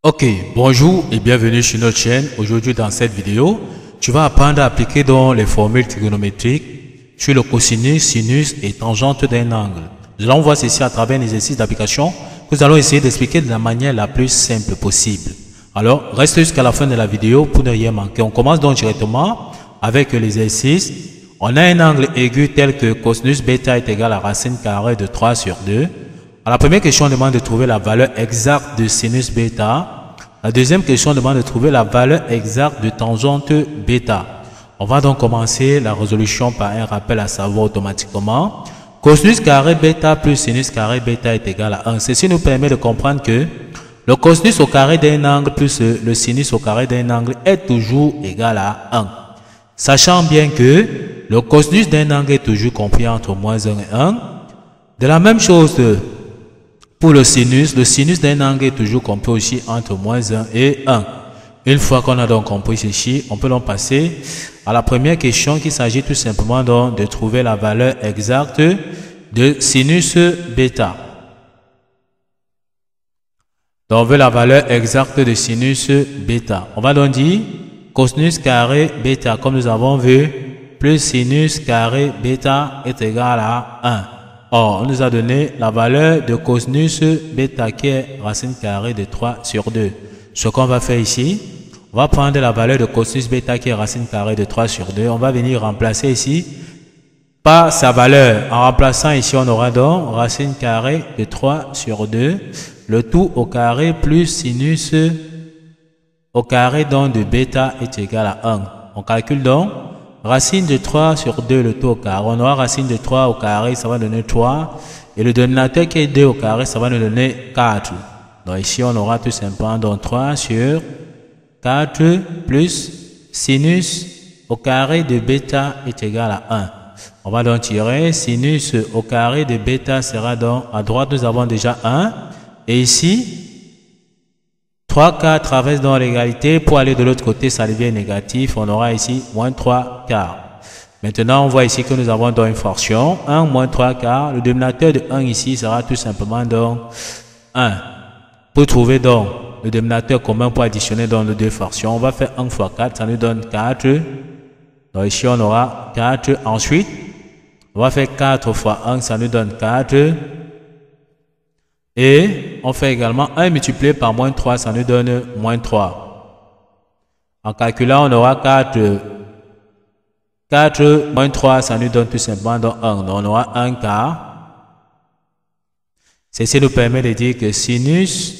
Ok, bonjour et bienvenue sur notre chaîne. Aujourd'hui dans cette vidéo, tu vas apprendre à appliquer donc les formules trigonométriques sur le cosinus, sinus et tangente d'un angle. Nous allons voir ceci à travers un exercice d'application que nous allons essayer d'expliquer de la manière la plus simple possible. Alors, reste jusqu'à la fin de la vidéo pour ne rien manquer. On commence donc directement avec l'exercice. On a un angle aigu tel que cosinus bêta est égal à racine carrée de 3 sur 2. À la première question, on demande de trouver la valeur exacte de sinus bêta. La deuxième question, on demande de trouver la valeur exacte de tangente bêta. On va donc commencer la résolution par un rappel à savoir automatiquement. Cosinus carré bêta plus sinus carré bêta est égal à 1. Ceci nous permet de comprendre que le cosinus au carré d'un angle plus le sinus au carré d'un angle est toujours égal à 1. Sachant bien que le cosinus d'un angle est toujours compris entre moins 1 et 1. De la même chose pour le sinus d'un angle est toujours compris aussi entre moins 1 et 1. Une fois qu'on a donc compris ceci, on peut donc passer à la première question qui s'agit tout simplement donc de trouver la valeur exacte de sinus bêta. Donc on veut la valeur exacte de sinus bêta. On va donc dire cosinus carré bêta comme nous avons vu plus sinus carré bêta est égal à 1. Or, on nous a donné la valeur de cosinus bêta qui est racine carrée de 3 sur 2. Ce qu'on va faire ici, on va prendre la valeur de cosinus bêta qui est racine carrée de 3 sur 2. On va venir remplacer ici par sa valeur. En remplaçant ici, on aura donc racine carrée de 3 sur 2. Le tout au carré plus sinus au carré donc de bêta est égal à 1. On calcule donc racine de 3 sur 2, le tout au carré. On aura racine de 3 au carré, ça va donner 3. Et le dénominateur qui est 2 au carré, ça va nous donner 4. Donc ici, on aura tout simplement donc 3 sur 4 plus sinus au carré de bêta est égal à 1. On va donc tirer sinus au carré de bêta sera donc à droite, nous avons déjà 1. Et ici, 3 quarts traverse dans l'égalité. Pour aller de l'autre côté, ça devient négatif. On aura ici moins 3 quarts. Maintenant, on voit ici que nous avons donc une fraction. 1 moins 3 quarts. Le dénominateur de 1 ici sera tout simplement donc 1. Pour trouver donc le dénominateur commun pour additionner dans les deux fractions, on va faire 1 fois 4. Ça nous donne 4. Donc ici, on aura 4. Ensuite, on va faire 4 fois 1. Ça nous donne 4. Et on fait également 1 multiplié par moins 3, ça nous donne moins 3. En calculant, on aura 4 moins 3, ça nous donne tout simplement donc 1. Donc on aura 1 quart. Ceci nous permet de dire que sinus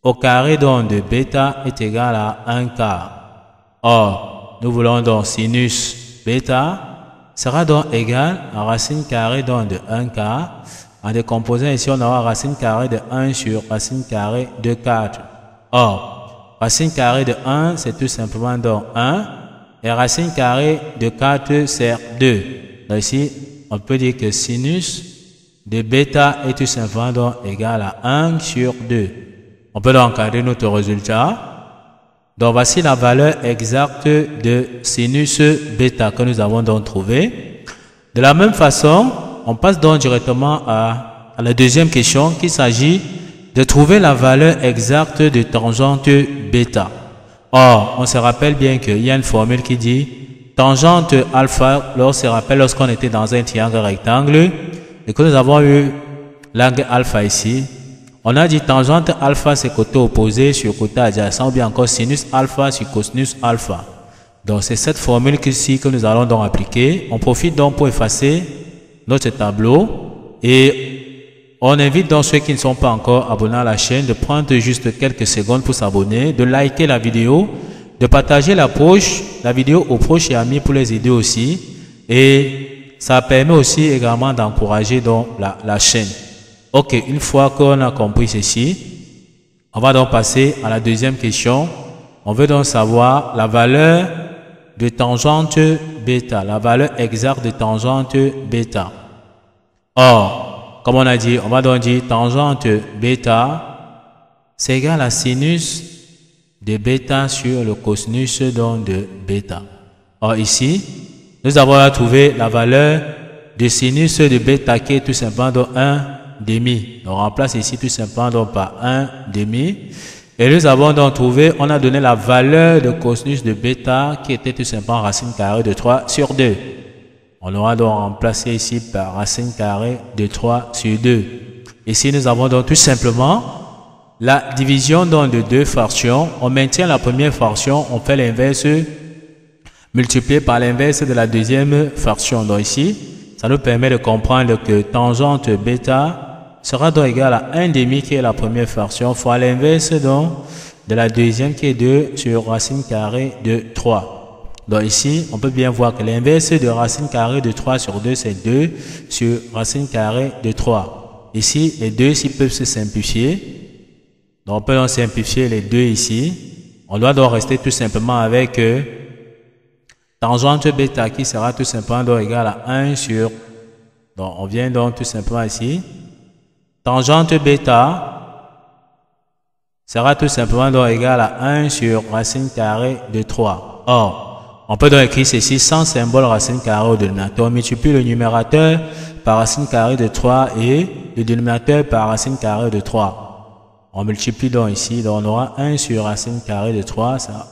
au carré donc de bêta est égal à 1 quart. Or, nous voulons donc sinus bêta sera donc égal à racine carrée donc de 1 quart. En décomposant ici, on aura racine carrée de 1 sur racine carrée de 4. Or, racine carrée de 1, c'est tout simplement donc 1. Et racine carrée de 4, c'est 2. Donc ici, on peut dire que sinus de bêta est tout simplement donc égal à 1 sur 2. On peut donc encadrer notre résultat. Donc voici la valeur exacte de sinus bêta que nous avons donc trouvé. De la même façon, on passe donc directement à la deuxième question qu'il s'agit de trouver la valeur exacte de tangente bêta. Or, on se rappelle bien qu'il y a une formule qui dit tangente alpha, on se rappelle lorsqu'on était dans un triangle rectangle et que nous avons eu l'angle alpha ici. On a dit tangente alpha c'est côté opposé sur côté adjacent ou bien encore sinus alpha sur cosinus alpha. Donc c'est cette formule ici que nous allons donc appliquer. On profite donc pour effacer notre tableau et on invite donc ceux qui ne sont pas encore abonnés à la chaîne de prendre juste quelques secondes pour s'abonner, de liker la vidéo, de partager la vidéo aux proches et amis pour les aider aussi, et ça permet aussi également d'encourager donc la chaîne. Ok, une fois qu'on a compris ceci, on va donc passer à la deuxième question. On veut donc savoir la valeur de tangente bêta, la valeur exacte de tangente bêta. Or, comme on a dit, on va donc dire tangente bêta, c'est égal à sinus de bêta sur le cosinus donc de bêta. Or ici, nous avons trouvé la valeur de sinus de bêta qui est tout simplement donc 1 demi. On remplace ici tout simplement donc par 1 demi. Et nous avons donc trouvé, on a donné la valeur de cosinus de bêta qui était tout simplement racine carrée de 3 sur 2. On aura donc remplacé ici par racine carrée de 3 sur 2. Ici, nous avons donc tout simplement la division donc de deux fractions. On maintient la première fraction, on fait l'inverse multiplié par l'inverse de la deuxième fraction. Donc ici, ça nous permet de comprendre que tangente bêta sera donc égal à 1 demi qui est la première fraction fois l'inverse donc de la deuxième qui est 2 sur racine carrée de 3. Donc ici, on peut bien voir que l'inverse de racine carrée de 3 sur 2, c'est 2 sur racine carrée de 3. Ici, les deux ici peuvent se simplifier. Donc on peut donc simplifier les deux ici. On doit donc rester tout simplement avec tangente bêta qui sera tout simplement donc égal à 1 sur... Donc on vient donc tout simplement ici. Tangente bêta sera tout simplement donc égal à 1 sur racine carrée de 3. Or, on peut donc écrire ceci sans symbole racine carrée au dénominateur. On multiplie le numérateur par racine carrée de 3 et le dénominateur par racine carrée de 3. On multiplie donc ici, donc on aura 1 sur racine carrée de 3. Ça.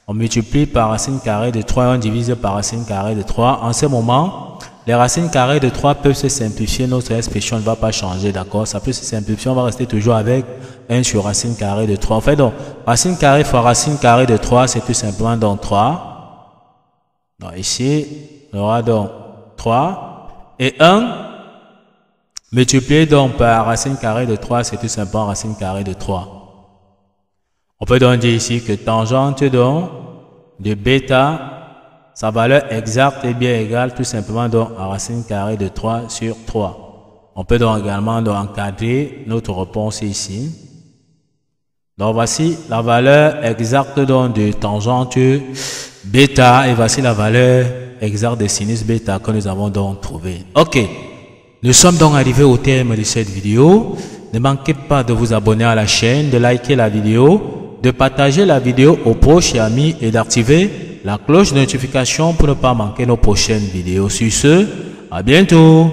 On multiplie par racine carrée de 3 et on divise par racine carrée de 3. En ce moment, les racines carrées de 3 peuvent se simplifier. Notre expression ne va pas changer, d'accord? Ça peut se simplifier. On va rester toujours avec 1 sur racine carrée de 3. En fait, donc, racine carrée fois racine carrée de 3, c'est tout simplement donc 3. Donc ici, on aura donc 3 et 1 multiplié donc par racine carrée de 3, c'est tout simplement racine carrée de 3. On peut donc dire ici que tangente donc de bêta, sa valeur exacte est bien égale tout simplement donc à racine carrée de 3 sur 3. On peut donc également donc encadrer notre réponse ici. Donc voici la valeur exacte donc de tangente bêta et voici la valeur exacte de sinus bêta que nous avons donc trouvé. Ok, nous sommes donc arrivés au terme de cette vidéo. Ne manquez pas de vous abonner à la chaîne, de liker la vidéo, de partager la vidéo aux proches et amis et d'activer la cloche de notification pour ne pas manquer nos prochaines vidéos. Sur ce, à bientôt.